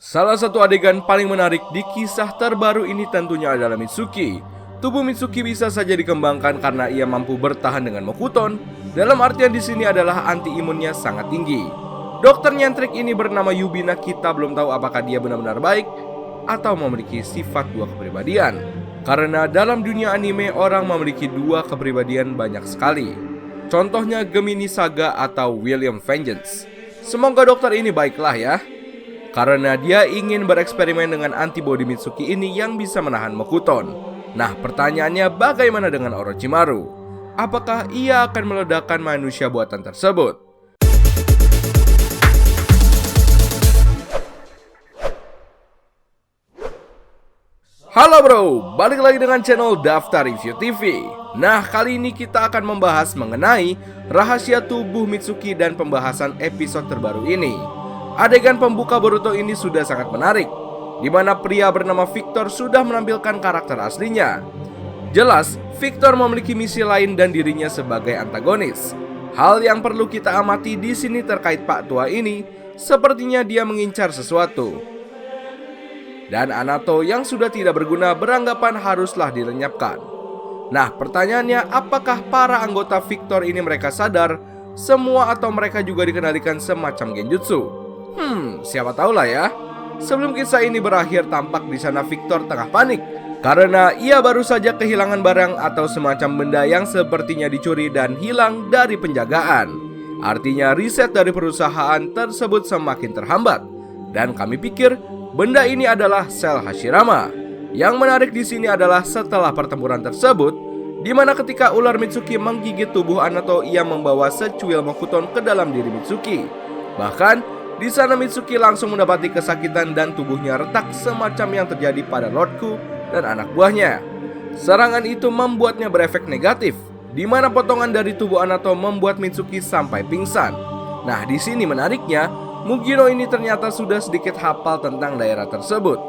Salah satu adegan paling menarik di kisah terbaru ini tentunya adalah Mitsuki. Tubuh Mitsuki bisa saja dikembangkan karena ia mampu bertahan dengan Mokuton. Dalam artian di sini adalah anti-imunnya sangat tinggi. Dokter nyentrik ini bernama Yubina. Kita belum tahu apakah dia benar-benar baik atau memiliki sifat dua kepribadian. Karena dalam dunia anime orang memiliki dua kepribadian banyak sekali. Contohnya Gemini Saga atau William Vengeance. Semoga dokter ini baiklah ya. Karena dia ingin bereksperimen dengan antibodi Mitsuki ini yang bisa menahan Mokuton. Nah, pertanyaannya bagaimana dengan Orochimaru? Apakah ia akan meledakkan manusia buatan tersebut? Halo bro, balik lagi dengan channel Daftar Review TV. Nah, kali ini kita akan membahas mengenai rahasia tubuh Mitsuki dan pembahasan episode terbaru ini. Adegan pembuka Boruto ini sudah sangat menarik, di mana pria bernama Victor sudah menampilkan karakter aslinya. Jelas, Victor memiliki misi lain dan dirinya sebagai antagonis. Hal yang perlu kita amati di sini terkait Pak Tua ini, sepertinya dia mengincar sesuatu. Dan Anato yang sudah tidak berguna beranggapan haruslah dilenyapkan. Nah, pertanyaannya, apakah para anggota Victor ini mereka sadar semua atau mereka juga dikendalikan semacam genjutsu? Siapa tahu lah ya. Sebelum kisah ini berakhir, tampak di sana Victor tengah panik karena ia baru saja kehilangan barang atau semacam benda yang sepertinya dicuri dan hilang dari penjagaan. Artinya riset dari perusahaan tersebut semakin terhambat. Dan kami pikir benda ini adalah sel Hashirama. Yang menarik di sini adalah setelah pertempuran tersebut, di mana ketika ular Mitsuki menggigit tubuh Anato, ia membawa secuil Mokuton ke dalam diri Mitsuki. Bahkan di sana Mitsuki langsung mendapati kesakitan dan tubuhnya retak semacam yang terjadi pada Lordku dan anak buahnya. Serangan itu membuatnya berefek negatif, di mana potongan dari tubuh Anato membuat Mitsuki sampai pingsan. Nah, di sini menariknya, Mugino ini ternyata sudah sedikit hafal tentang daerah tersebut.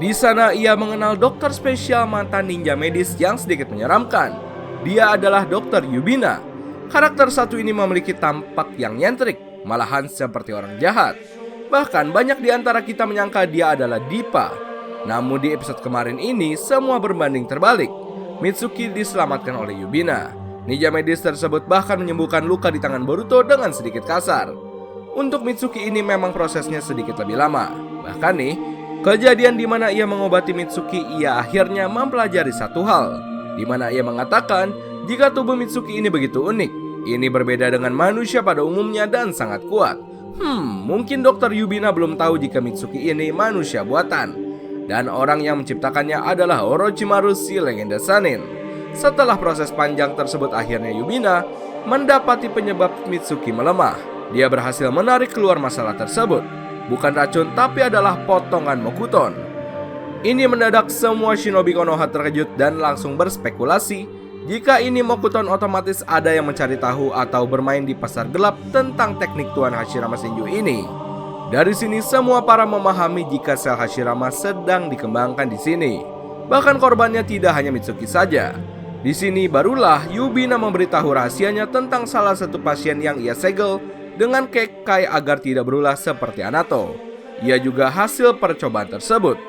Di sana ia mengenal dokter spesial mantan ninja medis yang sedikit menyeramkan. Dia adalah Dokter Yubina. Karakter satu ini memiliki tampak yang nyentrik, malahan seperti orang jahat. Bahkan banyak di antara kita menyangka dia adalah Dipa. Namun di episode kemarin ini semua berbanding terbalik. Mitsuki diselamatkan oleh Yubina. Ninja medis tersebut bahkan menyembuhkan luka di tangan Boruto dengan sedikit kasar. Untuk Mitsuki ini memang prosesnya sedikit lebih lama. Bahkan nih, kejadian di mana ia mengobati Mitsuki, ia akhirnya mempelajari satu hal, di mana ia mengatakan jika tubuh Mitsuki ini begitu unik, ini berbeda dengan manusia pada umumnya dan sangat kuat. Mungkin Dokter Yubina belum tahu jika Mitsuki ini manusia buatan. Dan orang yang menciptakannya adalah Orochimaru si legenda Sannin. Setelah proses panjang tersebut, akhirnya Yubina mendapati penyebab Mitsuki melemah. Dia berhasil menarik keluar masalah tersebut. Bukan racun, tapi adalah potongan Mokuton. Ini mendadak semua shinobi Konoha terkejut dan langsung berspekulasi jika ini Mokuton, otomatis ada yang mencari tahu atau bermain di pasar gelap tentang teknik Tuan Hashirama Senju ini. Dari sini semua para memahami jika sel Hashirama sedang dikembangkan di sini. Bahkan korbannya tidak hanya Mitsuki saja. Di sini barulah Yubina memberitahu rahasianya tentang salah satu pasien yang ia segel dengan kekai agar tidak berulah seperti Anato. Ia juga hasil percobaan tersebut.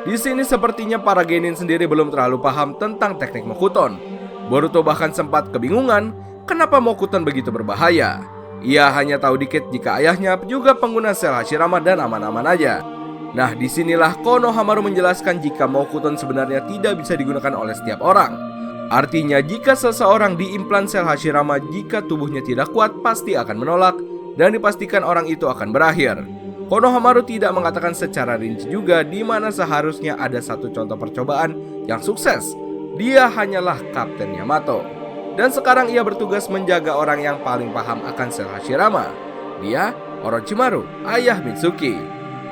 Di sini sepertinya para genin sendiri belum terlalu paham tentang teknik Mokuton. Boruto bahkan sempat kebingungan kenapa Mokuton begitu berbahaya. Ia hanya tahu dikit jika ayahnya juga pengguna sel Hashirama dan aman-aman aja. Nah, disinilah Konohamaru menjelaskan jika Mokuton sebenarnya tidak bisa digunakan oleh setiap orang. Artinya jika seseorang diimplan sel Hashirama, jika tubuhnya tidak kuat pasti akan menolak dan dipastikan orang itu akan berakhir. Konohamaru tidak mengatakan secara rinci juga di mana seharusnya ada satu contoh percobaan yang sukses. Dia hanyalah Kapten Yamato. Dan sekarang ia bertugas menjaga orang yang paling paham akan sel Hashirama. Dia Orochimaru, ayah Mitsuki.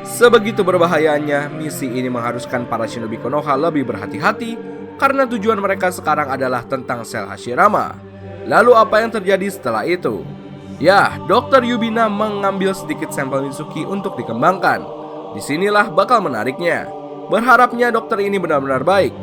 Sebegitu berbahayanya, misi ini mengharuskan para shinobi Konoha lebih berhati-hati karena tujuan mereka sekarang adalah tentang sel Hashirama. Lalu apa yang terjadi setelah itu? Ya, Dokter Yubina mengambil sedikit sampel Mitsuki untuk dikembangkan. Disinilah bakal menariknya. Berharapnya dokter ini benar-benar baik.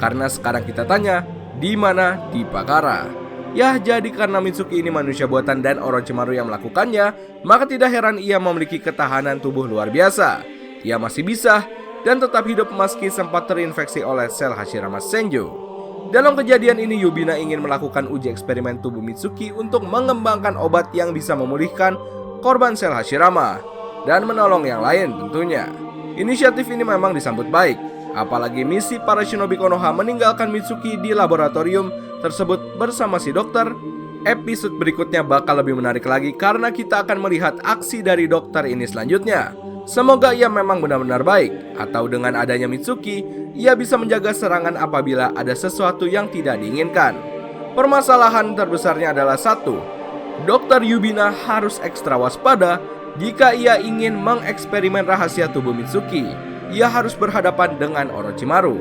Karena sekarang kita tanya, di mana Dipa Kara? Ya, jadi karena Mitsuki ini manusia buatan dan Orochimaru yang melakukannya, maka tidak heran ia memiliki ketahanan tubuh luar biasa. ia masih bisa dan tetap hidup meski sempat terinfeksi oleh sel Hashirama Senju. Dalam kejadian ini, Yubina ingin melakukan uji eksperimen tubuh Mitsuki untuk mengembangkan obat yang bisa memulihkan korban sel Hashirama dan menolong yang lain tentunya. Inisiatif ini memang disambut baik, apalagi misi para shinobi Konoha meninggalkan Mitsuki di laboratorium tersebut bersama si dokter. Episode berikutnya bakal lebih menarik lagi karena kita akan melihat aksi dari dokter ini selanjutnya. Semoga ia memang benar-benar baik, atau dengan adanya Mitsuki, ia bisa menjaga serangan apabila ada sesuatu yang tidak diinginkan. Permasalahan terbesarnya adalah satu, Dr. Yubina harus ekstra waspada jika ia ingin mengeksperimen rahasia tubuh Mitsuki. Ia harus berhadapan dengan Orochimaru.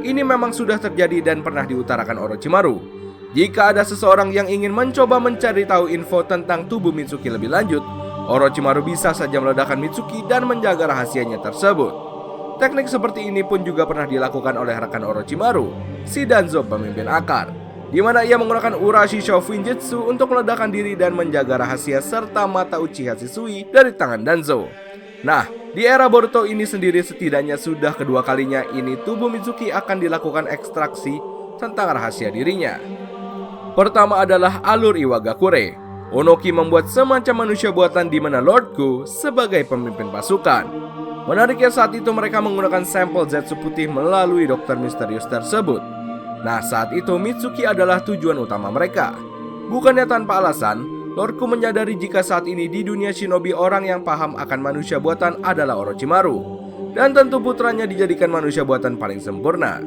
Ini memang sudah terjadi dan pernah diutarakan Orochimaru. Jika ada seseorang yang ingin mencoba mencari tahu info tentang tubuh Mitsuki lebih lanjut, Orochimaru bisa saja meledakkan Mitsuki dan menjaga rahasianya tersebut. Teknik seperti ini pun juga pernah dilakukan oleh rekan Orochimaru, si Danzo pemimpin akar, di mana ia menggunakan Urashi Shoufinjutsu untuk meledakkan diri dan menjaga rahasia serta mata Uchiha Shisui dari tangan Danzo. Nah, di era Boruto ini sendiri setidaknya sudah kedua kalinya ini tubuh Mitsuki akan dilakukan ekstraksi tentang rahasia dirinya. Pertama adalah alur Iwagakure. Onoki membuat semacam manusia buatan di mana Lord Ku sebagai pemimpin pasukan. Menariknya saat itu mereka menggunakan sampel Zetsu putih melalui dokter misterius tersebut. Nah, saat itu Mitsuki adalah tujuan utama mereka. Bukannya tanpa alasan, Lord Ku menyadari jika saat ini di dunia shinobi orang yang paham akan manusia buatan adalah Orochimaru. Dan tentu putranya dijadikan manusia buatan paling sempurna.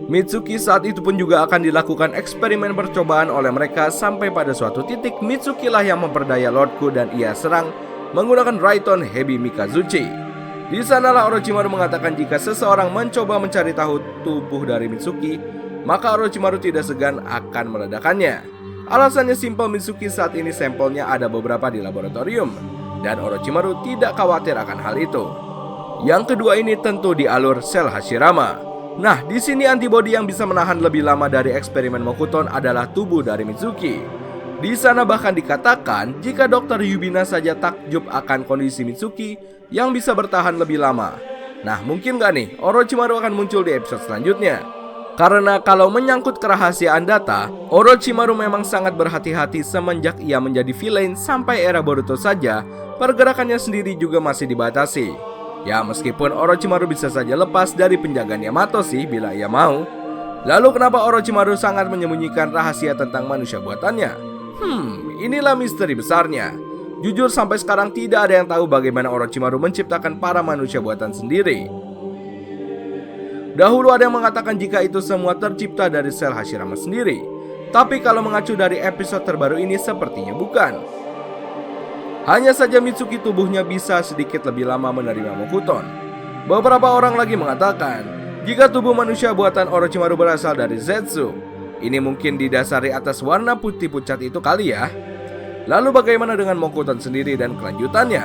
Mitsuki saat itu pun juga akan dilakukan eksperimen percobaan oleh mereka sampai pada suatu titik Mitsuki lah yang memperdaya Lord Ku dan ia serang menggunakan Raiton Hebi Mikazuchi. Di sanalah Orochimaru mengatakan jika seseorang mencoba mencari tahu tubuh dari Mitsuki, maka Orochimaru tidak segan akan meledakannya. Alasannya simpel, Mitsuki saat ini sampelnya ada beberapa di laboratorium dan Orochimaru tidak khawatir akan hal itu. Yang kedua ini tentu di alur sel Hashirama. Nah, di sini antibodi yang bisa menahan lebih lama dari eksperimen Mokuton adalah tubuh dari Mitsuki. Di sana bahkan dikatakan jika Dr. Yubina saja takjub akan kondisi Mitsuki yang bisa bertahan lebih lama. Nah, mungkin gak nih Orochimaru akan muncul di episode selanjutnya? Karena kalau menyangkut kerahasiaan data, Orochimaru memang sangat berhati-hati semenjak ia menjadi villain sampai era Boruto saja, pergerakannya sendiri juga masih dibatasi. Ya, meskipun Orochimaru bisa saja lepas dari penjagaan Yamato sih bila ia mau. Lalu kenapa Orochimaru sangat menyembunyikan rahasia tentang manusia buatannya? Inilah misteri besarnya. Jujur sampai sekarang tidak ada yang tahu bagaimana Orochimaru menciptakan para manusia buatan sendiri. Dahulu ada yang mengatakan jika itu semua tercipta dari sel Hashirama sendiri. Tapi kalau mengacu dari episode terbaru ini sepertinya bukan. Hanya saja Mitsuki tubuhnya bisa sedikit lebih lama menerima Mokuton. Beberapa orang lagi mengatakan jika tubuh manusia buatan Orochimaru berasal dari Zetsu, ini mungkin didasari atas warna putih pucat itu kali ya. Lalu bagaimana dengan Mokuton sendiri dan kelanjutannya?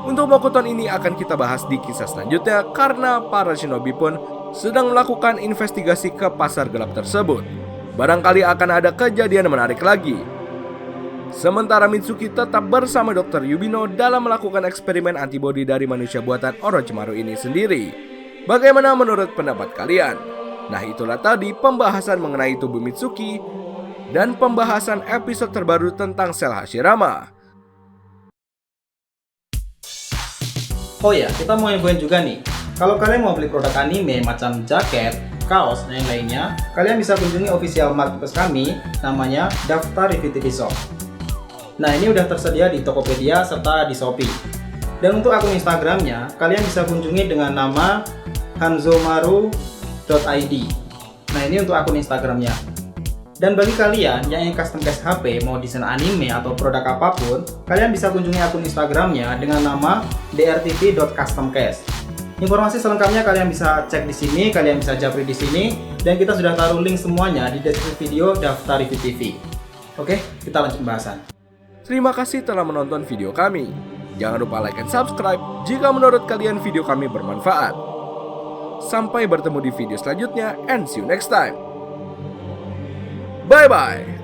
Untuk Mokuton ini akan kita bahas di kisah selanjutnya karena para shinobi pun sedang melakukan investigasi ke pasar gelap tersebut. Barangkali akan ada kejadian menarik lagi. Sementara Mitsuki tetap bersama Dr. Yubino dalam melakukan eksperimen antibodi dari manusia buatan Orochimaru ini sendiri. Bagaimana menurut pendapat kalian? Nah, itulah tadi pembahasan mengenai tubuh Mitsuki dan pembahasan episode terbaru tentang sel Hashirama. Oh ya, kita mau infoin juga nih. Kalau kalian mau beli produk anime macam jaket, kaos, dan yang lainnya, kalian bisa kunjungi official marketplace kami, namanya Daftar Review TV Shop. Nah, ini udah tersedia di Tokopedia serta di Shopee. Dan untuk akun Instagramnya, kalian bisa kunjungi dengan nama hanzomaru.id. Nah, ini untuk akun Instagramnya. Dan bagi kalian yang ingin custom case HP, mau desain anime atau produk apapun, kalian bisa kunjungi akun Instagramnya dengan nama drtv.customcase. Informasi selengkapnya kalian bisa cek di sini, kalian bisa japri di sini, dan kita sudah taruh link semuanya di deskripsi video Daftar Review TV. Oke, kita lanjut pembahasan. Terima kasih telah menonton video kami. Jangan lupa like dan subscribe jika menurut kalian video kami bermanfaat. Sampai bertemu di video selanjutnya and see you next time. Bye bye.